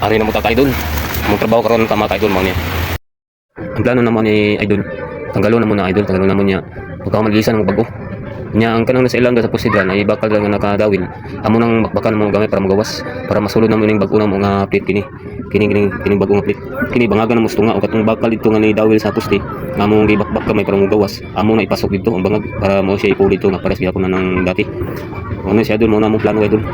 ari na mo ta idol. Mong trabaho karon ka mga idol mo niya. Ang plano naman ni idol, tanggalon na mo na idol, tanggalon na mo niya. Pagka malisan ng bago. Nya ang kanang nasa ilang sa pusidran ay bakal lang nga nakadawin. Amo nang bakbakan mo gamay para magawas, para masulod na mo ning bag-o na mo nga plate kini. Kini bag-o nga plate. Kini bangagan na mo tunga o katong bakal dito nga ni dawil sa puste. Nga mo gibakbak kamay para mo gawas. Amo na ipasok dito ang bangag para mo siya ipulit dito nga pares gyapon na nang dati. Ano siya idol mo na mo plano idol.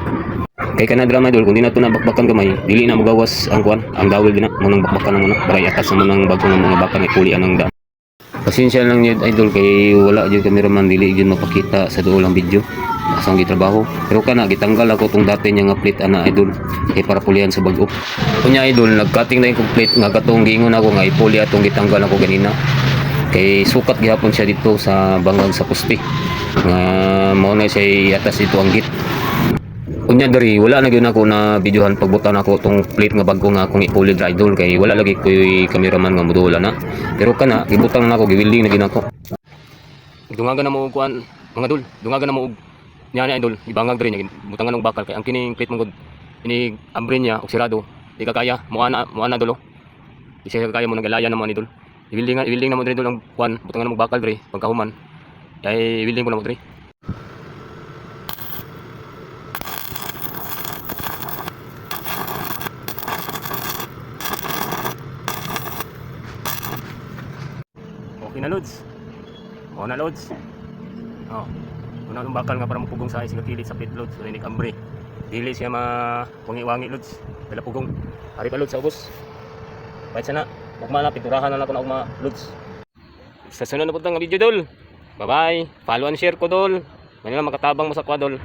Kay kana drama idol kung di na to na bakbakan gamay, dili na mo gawas ang kuan, ang dawil din na mo nang bakbakan mo na para iatas mo nang bag-o nga mga bakal ni puli anang daan. Pasensya lang yun idol kay wala jud cameraman dili jud mapakita sa duol ang video asang gitrabaho pero kana gitanggal ako tong dati niya nga plate ana idol kay para pulihan sa bag-o kunya idol nagcutting na yung complete nga katong giingon ako nga ipuli atong gitanggal ako ganina kay sukat gihapon siya dito sa bangag sa poste nga mao na siya iatas dito ang git. Unya dari wala na gyud ako na videohan pagbutan ako tong plate nga bago nga akong ipuli idol kay wala lagi ko cameraman nga modula na. Pero kana gibutang na ako giwilding na gid ako. Dungagan na mo og kuan mga dul, dungagan na mo og nya ni idol ibangag diri nya butangan og bakal kay ang kining plate mong ini ambre niya og sirado. Di ka kaya mo ana dulo. Di siya kaya mo nagalaya na mo ni dul. Iwilding na mo diri dul ang kuan butangan og bakal diri pagkahuman. Kay iwilding mo na mo diri. Okay na loads. O na loads. Oh. Una ng bakal nga para mapugong sa isang kilit sa pit loads. So ini kambre. Dili siya wangi-wangi loads. Dala pugong. Ari pa loads sa ubos. Bayad sana. Ugma na piturahan na ako na ugma loads. Sa sunod na putang video dol. Bye bye. Follow and share ko dol. Manila makatabang mo sa kwa dol.